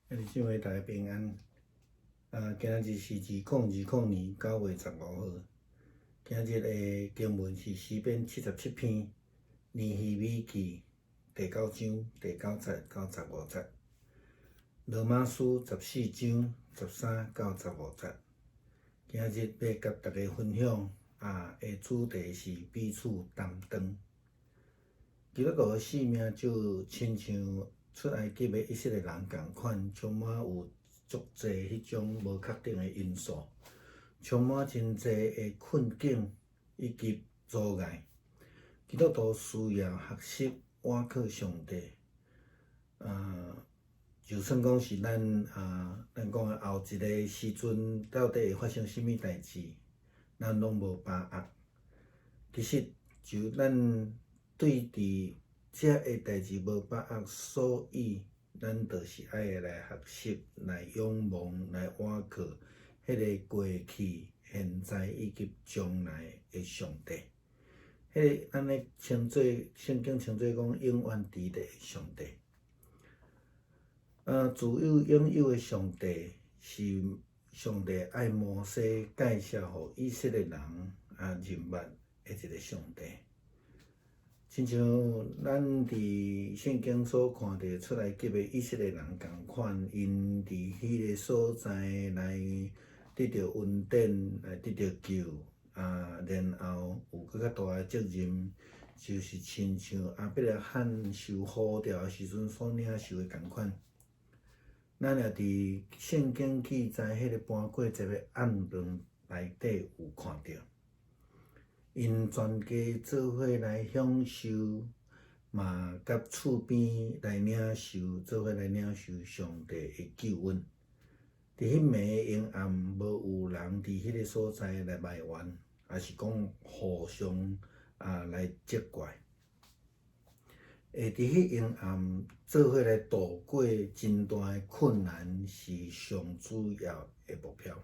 想话大家平安。今仔日是2020年9月15号。今日的经文是诗篇77篇尼希米记第9章第9节到15节，罗马书14章13到15节。今日要甲大家分享的主题是彼此担当。基督徒的性命就亲像出埃及的以色列人同款，充满有足侪迄种无确定的因素，充满真侪的困境以及阻碍。基督徒需要学习倚靠上帝。就算讲是咱讲的后一个时阵，到底会发生甚物代志，咱拢无把握。其实就咱对伫遮个代志无把握，所以咱就是爱来学习，来仰望，来倚靠迄个过去、现在以及将来的上帝。迄个咱咧称作圣经称作讲永远伫咧上帝。自有永有的上帝是上帝爱摩西介绍互以色列人认捌的一个上帝。亲像咱伫圣经所看到出来及的以色列人同款，因伫迄个所在来得到恩典，来得到救，然后有搁较大的责任，就是亲像亚伯拉罕受呼召的时阵所领受的同款。咱也伫圣经记载迄个搬过节的案论内底有看到。因全家做伙来享受，嘛甲厝边来做伙来领受上帝的救恩。伫迄暝的阴暗，无有人伫迄个所在来埋怨，也是讲互相来责怪。会伫迄阴暗做伙来度过真大的困难，是上主要的目标。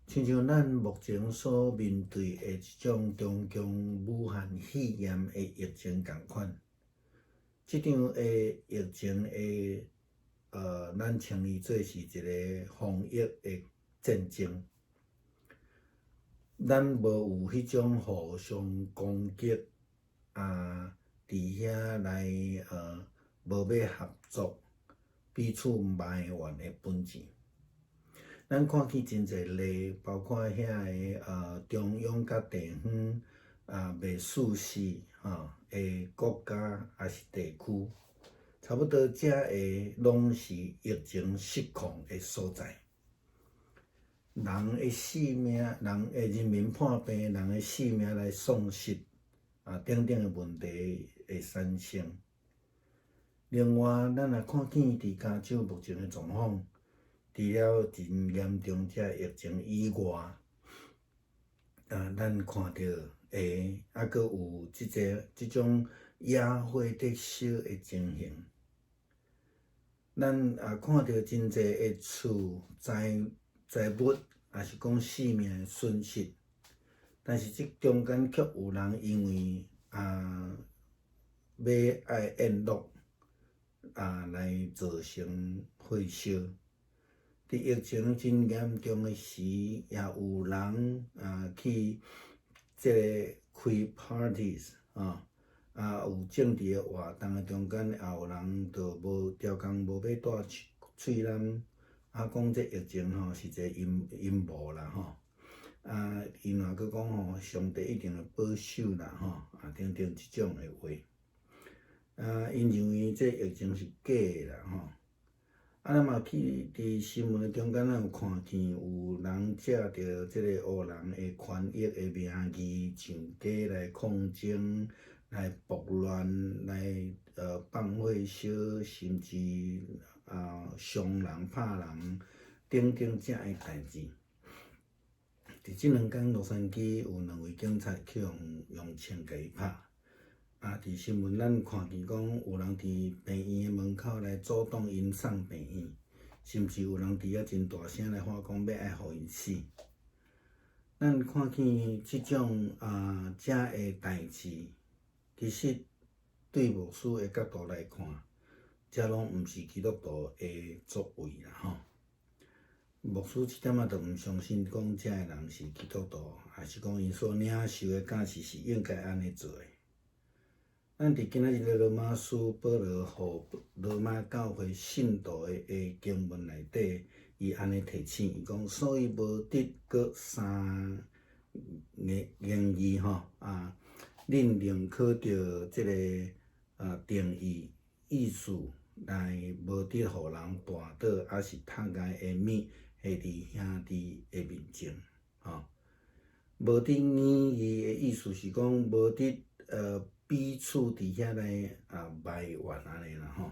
亲像咱目前所面对的一种中共武汉肺炎的疫情同款，即场的疫情的咱称伊做是一个防疫的战争。咱无有迄种互相攻击伫遐来无要合作，彼此埋怨的本钱。咱看见真侪例，包括遐个中央甲地方袂舒适的国家也是地区，差不多遮个拢是疫情失控的所在。人的性命，人民患病，人的性命来丧失，等等的问题会产生。另外，咱也看见伫加州目前的状况。除了真严重遮疫情以外，咱看到还阁有即种野火得烧的情形。咱也看到真侪的厝财物，也是讲性命的损失。但是即中间却有人因为要爱宴乐来造成火烧。伫疫情真严重的时，也有人去即个开 parties 有政治的活动的中间，也有人就无条工无要带喙染，讲这疫情是一个阴谋啦因也佫讲上帝一定会保守啦等等即种的话，因认为这疫情是假的啦咱嘛去伫新闻中间，咱有看见有人借着即个黑人的权益的名义上街来抗争、来暴乱、来放火烧，甚至伤人、拍人等等遮的代志。伫即2天，洛杉矶有2位警察去用枪甲伊拍。伫新闻咱看见讲，有人伫病院的门口来阻挡因送病院，甚至有人伫遐真大声来喊讲要爱互因死。咱看见即种遮的代志，其实对牧师的角度来看，遮拢毋是基督徒的作为啦吼。牧师即点仔就毋相信讲遮个人是基督徒，还是讲因所领受的教示是应该安尼做的。咱伫今仔日的罗马书保罗互罗马教会信徒的经文内底，伊安尼提醒，伊讲，所以无得搁三言语吼恁认可着即个定义意思来无得互人绊倒，还是读呆的米下伫兄弟的面前吼。无得言语的意思是讲无得彼此伫遐来埋怨安尼啦吼。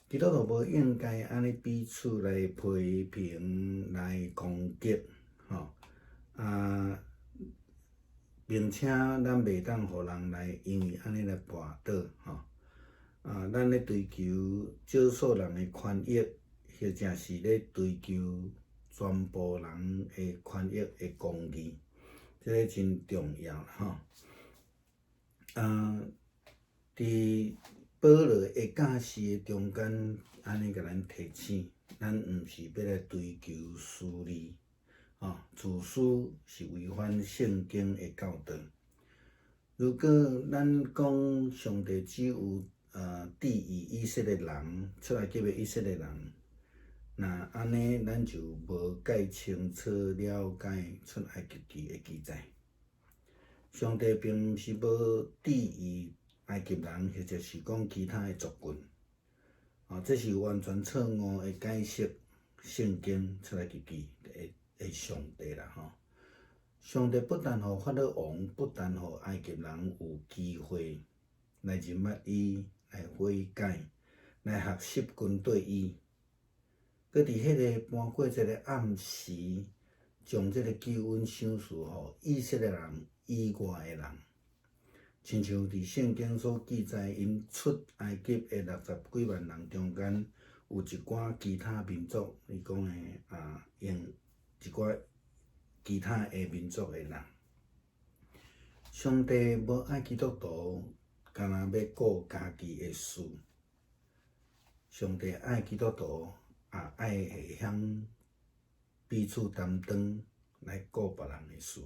基督徒无应该安尼彼此来批评、来攻击吼并且咱袂当互人来因为安尼来绊倒吼。咱咧追求少数人的权益，或者是咧追求全部人的权益的公义，这个真重要啦吼。伫保罗的教示的中间，安尼甲咱提醒，咱毋是要来追求私利，自私是违反圣经的教导。如果咱讲上帝只有旨意以色列人出埃及的以色列人，那安尼咱就无介清楚了解出埃及记的记载。上帝并毋是无旨意埃及人，或者是讲其他的族群，这是完全错误的解释圣经出埃及记的上帝啦吼。上帝不但互法老王，不但互埃及人有机会来认捌伊，来悔改，来学习跟对伊，佮伫迄个搬过一个暗时，将这个救恩赏赐互以色列人以外的人，亲像伫圣经所记载，因出埃及的60几万人中间，有一寡其他民族，伊讲的用一寡其他的民族的人。上帝无爱基督徒，干那要顾家己的事。上帝爱基督徒，也爱会晓彼此担当来顾别人的事。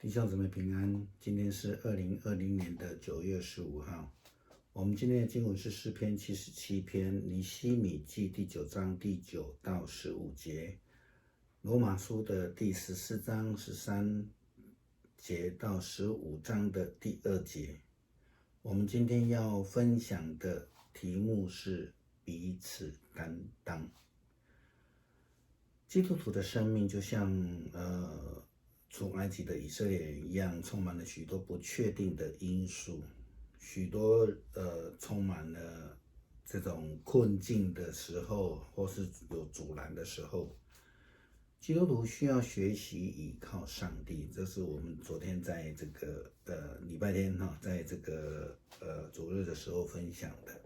弟兄姊妹平安，今天是2020年9月15号。我们今天的经文是诗篇77篇尼希米记第9章第9到15节，罗马书的第14章13节到15章的第2节。我们今天要分享的题目是彼此担当。基督徒的生命就像出埃及的以色列人一样，充满了许多不确定的因素，许多充满了这种困境的时候，或是有阻拦的时候，基督徒需要学习倚靠上帝。这是我们昨天在这个礼拜天在这个主日的时候分享的。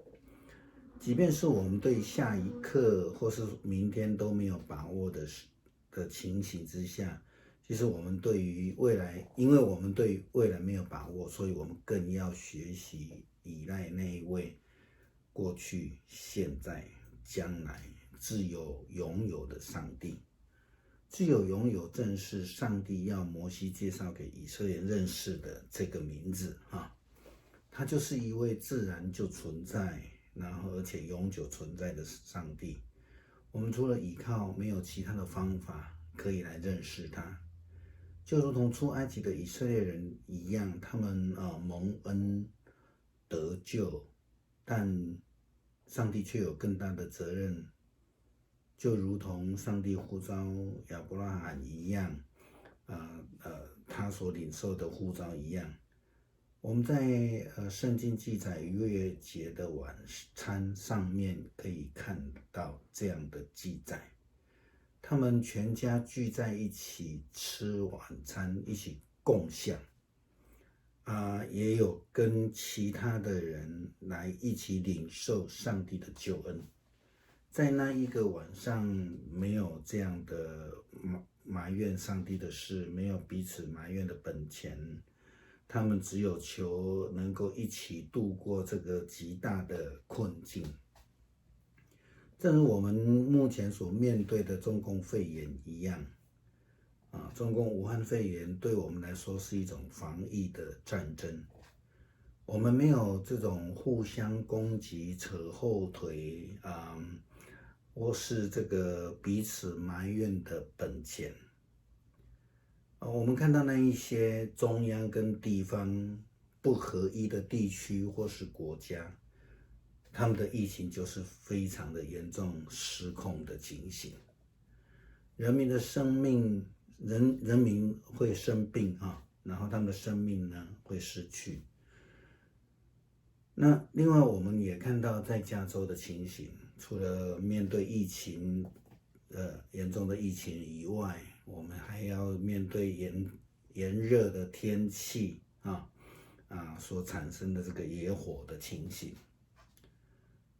即便是我们对下一刻或是明天都没有把握的情形之下，其实我们对于未来，因为我们对未来没有把握，所以我们更要学习依赖那一位过去、现在、将来自有拥有的上帝。自有拥有正是上帝要摩西介绍给以色列人认识的这个名字他就是一位自然就存在，然后而且永久存在的上帝。我们除了依靠，没有其他的方法可以来认识他。就如同出埃及的以色列人一样，他们蒙恩得救，但上帝却有更大的责任，就如同上帝呼召亚伯拉罕一样，他所领受的呼召一样。我们在圣经记载逾越节的晚餐上面可以看到这样的记载。他们全家聚在一起吃晚餐，一起共享，也有跟其他的人来一起领受上帝的救恩。在那一个晚上，没有这样的埋怨上帝的事，没有彼此埋怨的本钱，他们只有求能够一起度过这个极大的困境。正如我们目前所面对的中共肺炎一样，中共武汉肺炎对我们来说是一种防疫的战争。我们没有这种互相攻击、扯后腿或是这个彼此埋怨的本钱。我们看到那一些中央跟地方不合一的地区或是国家，他们的疫情就是非常的严重、失控的情形。人民的生命，人民会生病然后他们的生命呢会失去。那另外我们也看到在加州的情形，除了面对疫情严重的疫情以外，我们还要面对炎热的天气所产生的这个野火的情形。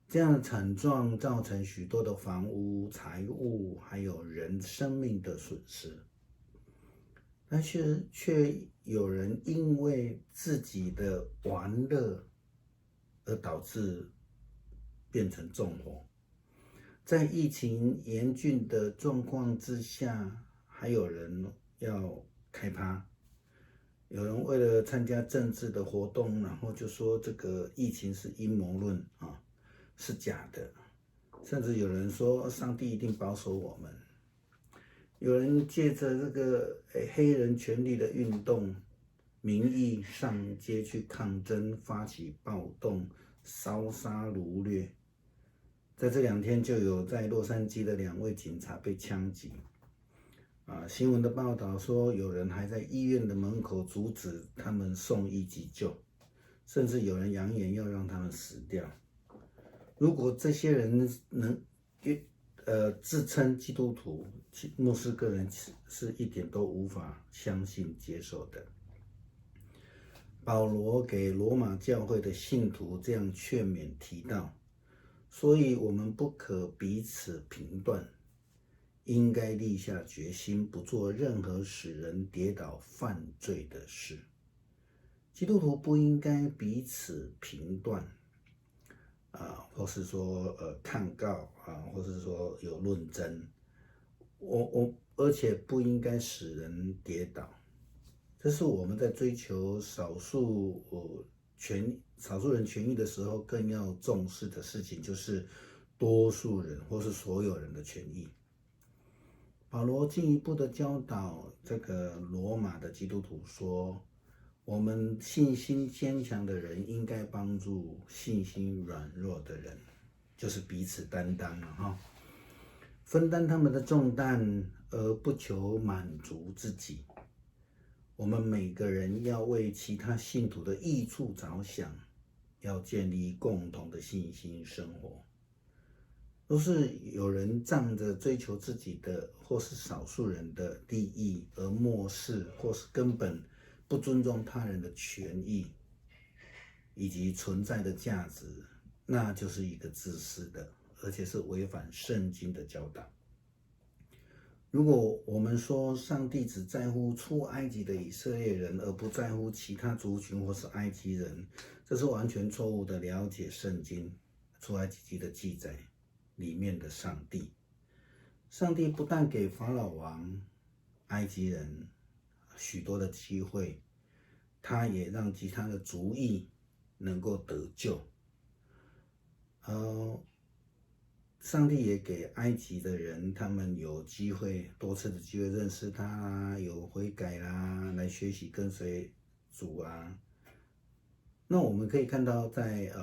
这样的惨状造成许多的房屋、财物还有人生命的损失，但是却有人因为自己的玩乐而导致变成纵火。在疫情严峻的状况之下，还有人要开趴，有人为了参加政治的活动，然后就说这个疫情是阴谋论是假的，甚至有人说上帝一定保守我们。有人借着这个黑人权利的运动名义上街去抗争，发起暴动，烧杀掳掠。在这2天就有在洛杉矶的2位警察被枪击。新闻的报道说，有人还在医院的门口阻止他们送医急救，甚至有人扬言要让他们死掉。如果这些人能自称基督徒，牧师个人是一点都无法相信接受的。保罗给罗马教会的信徒这样劝勉提到，所以我们不可彼此评断，应该立下决心，不做任何使人跌倒犯罪的事。基督徒不应该彼此评断或是说抗告或是说有论争，而且不应该使人跌倒。这是我们在追求少数人权益的时候更要重视的事情，就是多数人或是所有人的权益。保罗进一步的教导这个罗马的基督徒说，我们信心坚强的人应该帮助信心软弱的人，就是彼此担当分担他们的重担，而不求满足自己。我们每个人要为其他信徒的益处着想，要建立共同的信心生活。都是有人仗着追求自己的或是少数人的利益而漠视或是根本不尊重他人的权益以及存在的价值，那就是一个自私的，而且是违反圣经的教导。如果我们说上帝只在乎出埃及的以色列人，而不在乎其他族群或是埃及人，这是完全错误的了解圣经出埃及记的记载里面的上帝。上帝不但给法老王、埃及人许多的机会，他也让其他的族裔能够得救。上帝也给埃及的人，他们有机会，多次的机会认识他有悔改来学习跟随主那我们可以看到在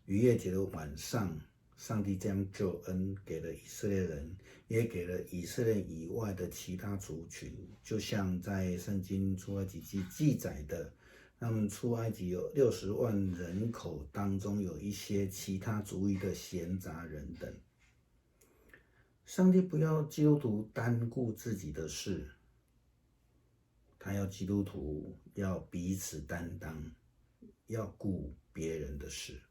逾越节的晚上，上帝将救恩给了以色列人，也给了以色列以外的其他族群，就像在圣经出埃及记记载的，他们出埃及有60万人口当中，有一些其他族裔的闲杂人等。上帝不要基督徒单顾自己的事，他要基督徒要彼此担当，要顾别人的事。